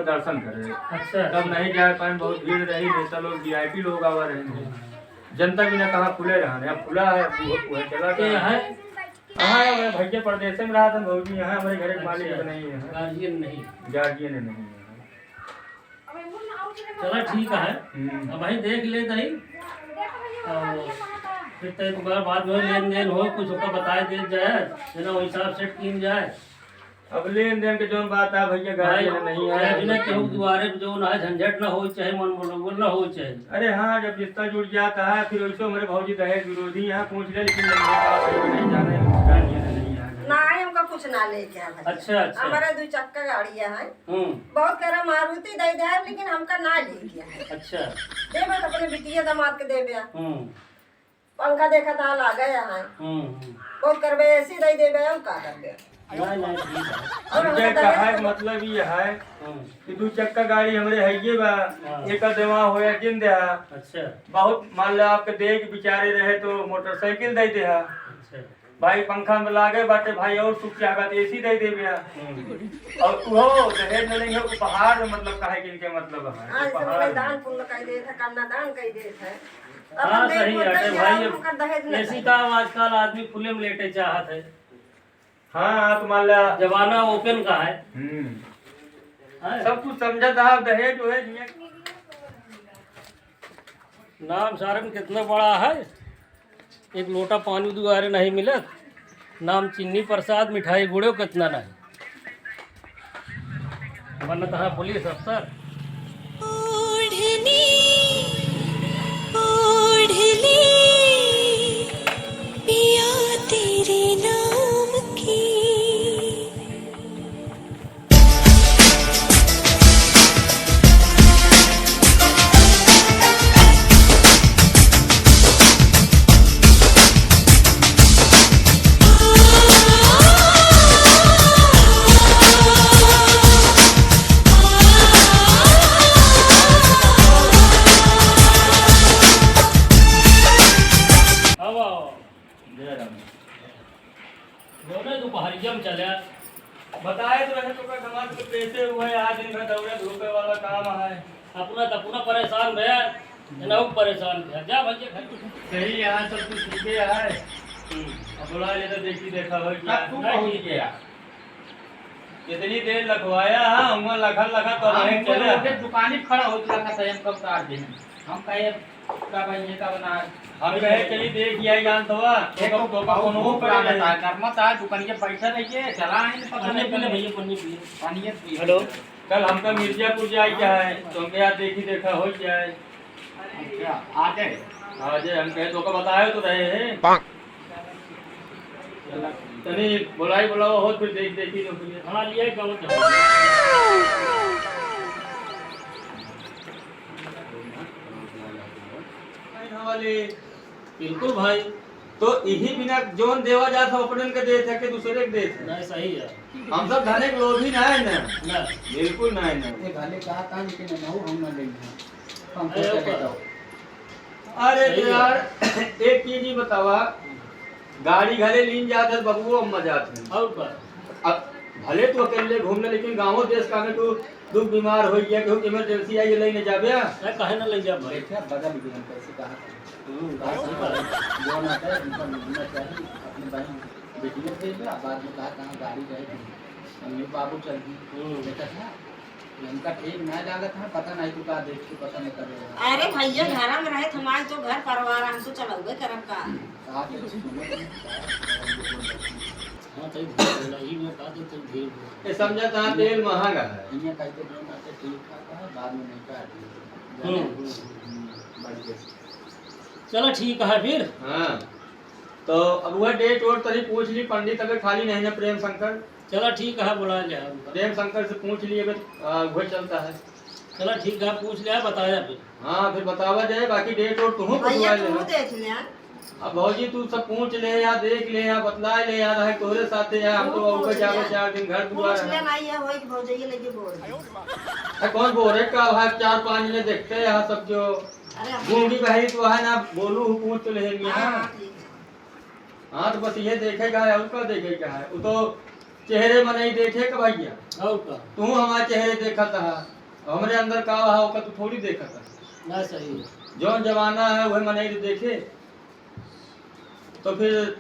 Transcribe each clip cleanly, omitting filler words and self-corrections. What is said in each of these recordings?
दर्शन करे। अच्छा तब नहीं जा पाए, बहुत भीड़ रही, नेता लोग वीआईपी लोग आवा रहे, जनता भी न कहा खुले रहा, अब खुला है वो चला ये गया है हाँ मैं भैया परदेश में रहा था भौजी, यहाँ हमारे घर के मालिक तो नहीं है, गार्जियन नहीं। गार्जियन नहीं है। चला ठीक है, हम्म। अब भाई देख ले दही और फिर तय तुम्हारा बाद में लेन देन हो कुछ होकर बताए दे जाए ना, वही हिसाब से कीन जाए। अब लेन देन के जो बात है भैया गार्जियन नहीं है, बिना केहू दुआरे जो ना है झंझट ना हो चाहे मन मनोबल ना हो चाहे। अरे हाँ जब रिश्ता जुड़ जाता है फिर वैसे हमारे भौजी दहेज विरोधी यहाँ पूछ ले, लेकिन नहीं जाने गार्जियन नहीं है ना हमका कुछ ना लेके आए भाई। अच्छा अच्छा हमारा 2 चक्का गाड़ियाँ है, बहुत करा मारुति दे दे है, लेकिन हमका ना लेके आए। अच्छा दे बस अपने बिटिया दामाद के दे बिया। पंखा देखा था ला गया है, बहुत करबे ऐसी दे दे हम का करबे। नहीं ठीक है। हमके कहा मतलब ये है कि 2 चक्का गाड़ी हमरे है बा, एक देवा होया जिन दे। अच्छा बहुत मान लो आपके देख बेचारे रहे तो मोटरसाइकिल दे दे, अच्छा भाई पंखा में लागे बाटे भाई और सुख चाहता एसी दे दे बिया, और वो दहेज में नहीं है उपहार में, मतलब कहे कि इनके मतलब है हाँ जैसे उपहार। दान पुण्य कह दे था, कन्यादान कह दे था। हाँ सही है भाई, हमका दहेज नहीं ऐसी काम आजकल आदमी खुले में लेटे चाहत है, हाँ तो मान लो जमाना ओपन का है। सब कुछ समझा था, दहेज वहेज में नाम सारन कितना बड़ा है, एक लोटा पानी दुआरे नहीं मिलत, नाम चिन्नी प्रसाद मिठाई गुड़ो कितना नहीं बनत है पुलिस अफसर। ओढ़नी ओढ़नी पिया तेरे नाम की। दोनों दोपहरिया में चले बताए तो रहे तो का समाज के पैसे हुए, आज दिन भर दौड़े धूपे वाला काम है। अपना परेशान भैया ना परेशान भैया जा भैया घर सही यहाँ सब कुछ ठीक है, अब बुला ले तो देखी देखा हो क्या कितनी देर लगवाया है, हम लखा तो नहीं चले दुकान ही खड़ा हो रखा था, हम कब काट दें हम कहे का भाई ये का बना हम कहे चली देख आई जान तो एक तो कोनो पुराना था कर्मा था दुकान के पैसा रहिए चला है पता नहीं पहले भैया पन्नी पी पानी पी। हेलो कल हमका मिर्जापुर जाए क्या है, तो हम यहाँ देखी देखा हो जाए अच्छा आ गए हाँ जी, हम कहे तो का बताए तो रहे हैं तनी बुलाओ हो फिर देखी तो फिर हाँ लिया गाँव वाले बिल्कुल भाई, तो यही बिना जोन देवा जाता अपने के दे थे के दूसरे के दे थे, नहीं सही है हम सब धने के लोग ही ना है ना, ना बिल्कुल ना है ना। ये भले कहा था लेकिन नहीं हम ना लेंगे हम अरे पैसा ऊपर। दो। अरे सही तो यार एक चीज ही बतावा, गाड़ी घरे लीन जाते हैं बबुओ अम्मा जाते हैं, और पर अब भले तो अकेले घूमने लेकिन गाँव देश का में तो दुख बीमार हो गया केहू इमरजेंसी आई लेने जाबे कहे ना ले जा भाई। देखिए बदल गए हम पैसे कहा था सही बात है। जो ना है उनका मिलना चाहिए अपने भाई बेटियों भेज दिया बाद में कहा कहाँ गाड़ी जाएगी मम्मी बाबू चल गई देखा था इनका ठीक ना लागत है पता नहीं तू का देख के पता नहीं कर रहे अरे भैया घर में रहे हमारे तो घर परिवार हम तो चलोगे करम का। कहा के सुनो हाँ सही बोला ही में कहा तो चल भीड़ हो। ये समझा था तेल महंगा है, इन्हें कहते जो ना से ठीक था बाद में नहीं काट बढ़ गए। चलो ठीक है फिर। हाँ तो अब वह डेट और तरी पूछ ली पंडित, अगर खाली नहीं ना प्रेम शंकर, चलो ठीक है बुला लिया प्रेम शंकर से पूछ लिए अगर वह चलता है। चलो ठीक है पूछ लिया बताया फिर। हाँ फिर बतावा जाए, बाकी डेट और तुम भैया पूछवा तू लेना। देख ले अब भौजी तू सब पूछ ले या देख ले या बतला ले या रहे तोरे साथे या हम तो ऊपर जावे 4 दिन घर दुआर पूछ ले है। नहीं है वही भौजाइए लेके बोल। कौन बोरे का है 4-5 ने देखते हैं यहाँ सब जो अरे गूंगी बहरी तो है ना, बोलू पूछ तो लेंगे। हाँ ठीक है। हाँ तो बस ये देखेगा है उसका देखेगा है, वो तो चेहरे में नहीं देखेगा भैया, और का तू हमारे चेहरे देखा था हमरे अंदर का रहा होगा तो थोड़ी देखा था। ना सही है। जो जमाना है वह मने तो देखे, तो फिर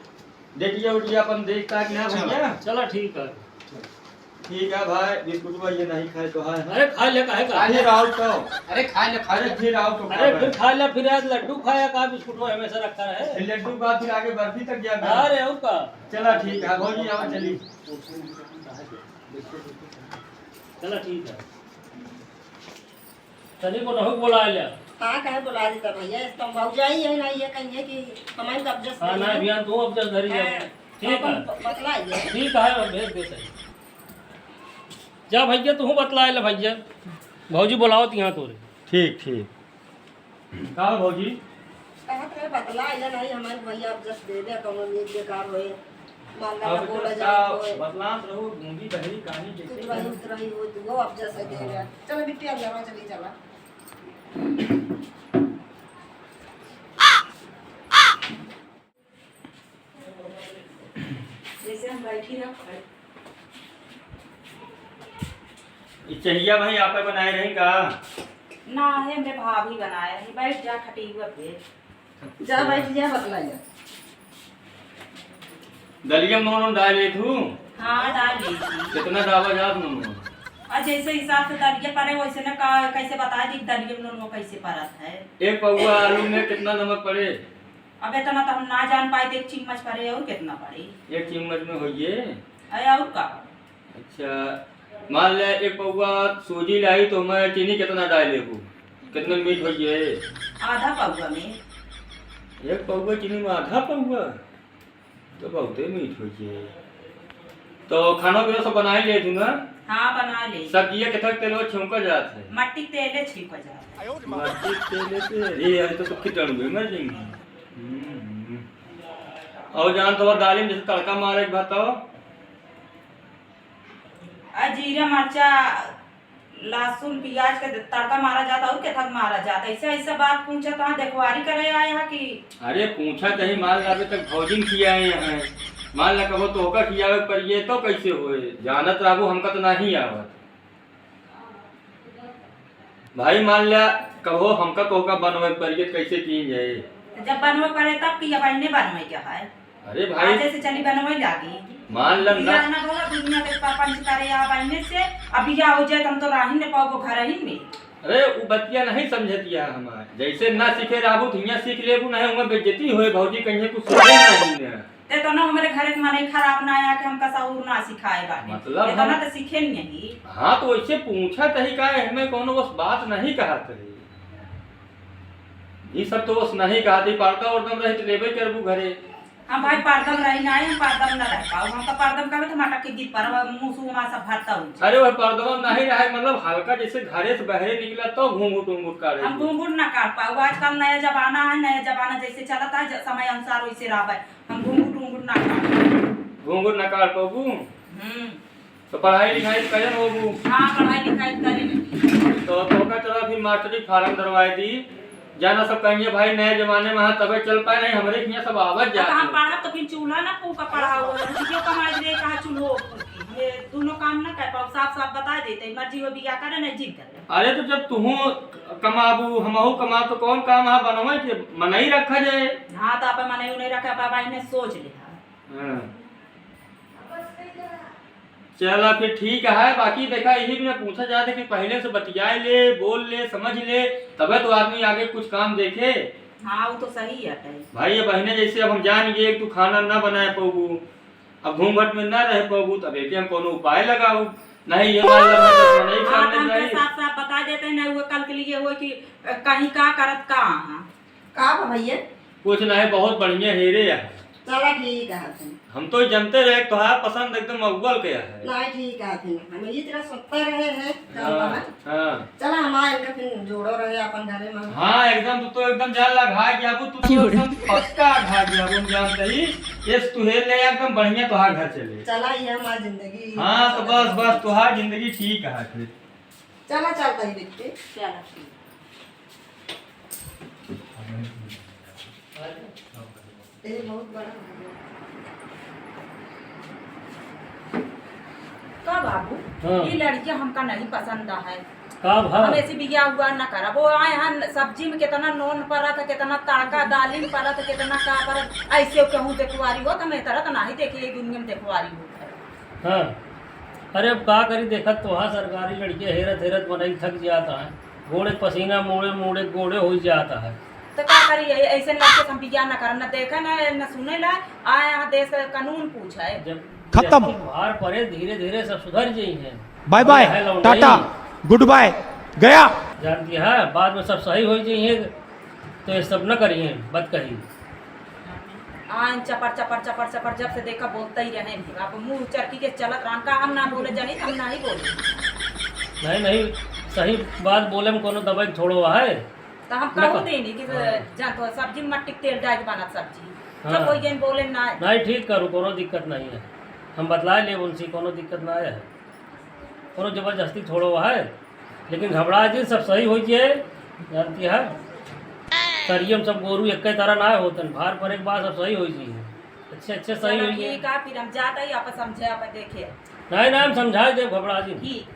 देखिए उठिए अपन देखता कि ना भैया। चलो ठीक है। ठीक है भाई, बिस्कुट ये नहीं खाए तो है। अरे खा ले काहे का? फिर आओ तो, अरे खा ले अरे फिर आओ तो। अरे फिर खा ले, फिर आज लड्डू खाया का बिस्कुट में हमेशा रखा है। फिर लड्डू का फिर आगे बर्फी तक गया। अरे और का? चला ठीक है भौजी, आओ चली। चलो ठीक है। तनी को नहीं बुला लिया। हाँ कहे बुला देता भैया, इस तो भौजाई है ना, ये कहिए कि हमारे कब्जे से हाँ ना अभियान तू अब जब धरी जा। ठीक है बतलाइए। ठीक है, भेज दे सही। जा भैया तू बतलाए ले भैया, भौजी बुलाओ यहाँ तोरे। ठीक ठीक। कहा भौजी? कहत रहे बतलाइए नहीं हमारे भैया अब जस्ट दे दे कौनो नीक बेकार होए, मान ला अब बोला का जाए होए, बतलात रहो, गूंगी बहरी कहानी कुछ जैसे। रही उतरही हो तो वो अब जैसे दे दे। चलो बिट्टी अंदर चली चला। जैसे हम बैठी रह चाहिए भाई आप बनाए रही का? ना है मैं भाभी बनाया है, बैठ जा खटीवा पे। जा बैठ जा बतलाइए। दलिया नून डाले थू? हाँ डाल ली थी। कितना डाला जात नून? और जैसे हिसाब से दलिया पड़े वैसे ना कैसे बता दी दलिया में नून वो कैसे पड़त है। एक पौवा आलू में कितना नमक पड़े? अब इतना तो हम ना जान पाए, एक चम्मच पड़े और कितना पड़े? एक चम्मच में होइए। अरे और का? अच्छा मान ले एक पौवा सूजी लाई तो मैं चीनी कितना डाले हूँ, कितना मीठ होइए? आधा पौवा में। एक पौवा चीनी में आधा पौवा तो बहुत मीठ होइए। तो खाना पीना सब बना ही ले तू ना? हाँ बना ले। सब्जियाँ कितना तेल छौंका जात है? मट्टी तेले छिप जाता है। मट्टी तेल से ये तो सब कीटाणु भी मर जाएंगे। और जान तो दाली में जैसे तड़का मारे बताओ। जीरा मर्चा लहसुन प्याज का तड़का मारा जाता और क्या मारा जाता? ऐसा ऐसा बात पूछा तो देखवारी करे आए हैं कि? अरे पूछा कहीं माल अभी तक भोजन खियाए हैं, मान ला कहो तो होकर खियावे पर ये तो कैसे होए? जानत राबू हमका तो नहीं आवत भाई, मान लिया कहो हमका तो होकर बनवे पर ये कैसे की जाए? जब बनवे करे तब कि अब इन्हें बनवे क्या है? अरे भाई जैसे चली बनवे लागी मान ला ना ना बोला दुनिया के पंच करे आप इन्हें से अभी क्या हो जाए तुम तो राही ने पाओ घर ही में। अरे वो बतिया नहीं समझतिया हमार, जैसे ना सीखे राबू धुइया सीख लेबू नहीं उनमें बेइज्जती होए भौजी कहीं कुछ सीखे नहीं ने। ते तो ना हमारे घर के माने खराब ना आया कि हमका सऊर ना सिखाए बाटे, मतलब ये तो ना तो सीखे नहीं ही। हाँ तो ऐसे पूछा तही का है, हमें कोनो बस बात नहीं कहा तही, ये सब तो बस नहीं कहा थी। पार्टा उर्दम रहे तो लेबे करबू घरे। हम भाई पारदम रही ना हम पारदम ना रह पाओ, हमका पारदम का तो मटक के गीत पर मुंह सु मा सब भरता हो। अरे वह पर्दवा नहीं रहे मतलब हल्का जैसे घरे से बहरे निकला तो घूंघट उंगूट का हम घूंघट ना काट पाओ, आजकल नया जमाना है, नया जमाना जैसे चलता है समय अनुसार वैसे रहा। हम घूंघट ना काट घूंघट न काट पाबू। तो पढ़ाई लिखाई कजन होबू? हाँ पढ़ाई लिखाई करे नहीं तो का चला फिर मास्टरी फार्म दरवाए दी जाना सब कहेंगे भाई नए जमाने में तबे चल पाए नहीं हमारे यहाँ सब आवत जाते। हम पढ़ा तो फिर चूल्हा ना फूका पढ़ा हुआ जो कमाई दे कहा चूल्हो ये दोनों काम ना कर पाओ, साफ साफ बता देते मर्जी हो बिया करे नहीं जिद करे। अरे तो जब तुहू कमाबू हमहू कमा तो कौन काम है बनवे के मनई रखा जाए। हाँ तो आप मने नहीं रखा पापा ने सोच लिया। चला फिर ठीक है, बाकी देखा यही भी पूछा जाता कि पहले से बतियाए ले बोल ले समझ ले तबे तो आदमी आगे कुछ काम देखे। हाँ वो तो सही है भाई ये बहने जैसे अब हम जान गए तू खाना ना बनाए पाबू, अब घूंघट में ना रह पाबू, तब एक हम कोनो उपाय लगाऊ नहीं ये नहीं खाने साफ साफ बता देते हैं ना वो कल के लिए वो कि कहीं का करत का भैया कुछ नहीं बहुत बढ़िया हेरे यार। चला ठीक है हम तो जानते रहे तुहार पसंद एकदम अव्वल के है। नहीं ठीक है हम ये तरह सोचते रहे हैं चला हमारे इनका फिर जोड़ो रहे अपन घरे में। हाँ एकदम तू तो एकदम जान लगा गया तू तो एकदम पक्का घा गया वो जानते ही ये तुहे ले एकदम बढ़िया तुहार घर चले। चला ये हमारी जिंदगी। हाँ तो बस बस तुहार जिंदगी ठीक है फिर चला चलता ही बिट्टी चला ये बहुत बड़ा का बाबू हाँ। ये लड़कियां हमका नहीं पसंद है का भाव हम ऐसी बिया हुआ ना करा वो आए हैं सब्जी में कितना नून पड़ा था कितना तड़का दाली में पड़ा था कितना का पड़ा ऐसे कहूँ देखवारी हो तो मैं तरह तो नहीं देखी ये दुनिया में देखवारी हो। हाँ अरे अब का करी देखत तो हाँ सरकारी लड़के हेरत हेरत बनाई थक जाता है गोड़े पसीना मुड़े मुड़े गोड़े हो जाता है। तो क्या करी ऐसे लड़के हम बिया ना कर न देखे न सुने ला आए यहाँ देश का कानून पूछा है जब खत्म। जैसी भार पड़े धीरे धीरे सब सुधर जाई हैं। बाय बाय है लौंडई। टाटा गुड बाय गया। जानती है बाद में सब सही हो जाइए तो ये सब न करिए मत करिए। आन चपर चपर चपर चपर जब से देखा बोलते ही रहे आप मुंह चरकी के चलत रान का हम ना बोले जानी हम ना ही बोले नहीं नहीं सही बात बोले में कोनो दवाई छोड़ो है। तो हम ना कहूँ कहो। देनी कि जान तो सब्जी में मट्टी के तेल डाल के बना सब्जी हाँ। जब कोई जन बोले ना नहीं ठीक करो कोनो दिक्कत नहीं है हम बतला ले उनसे कोनो दिक्कत ना आया है कोनो जबरदस्ती छोड़ो है लेकिन घबरा जी सब सही हो जाए। जानती है सरियम सब गोरू एक तरह ना होतन भार पर एक बार सब सही हो जाइए अच्छे अच्छे सही चलो हो जाए। ठीक है फिर हम जाते ही आप समझे आप देखे नहीं नहीं हम समझा दे घबरा जी। ठीक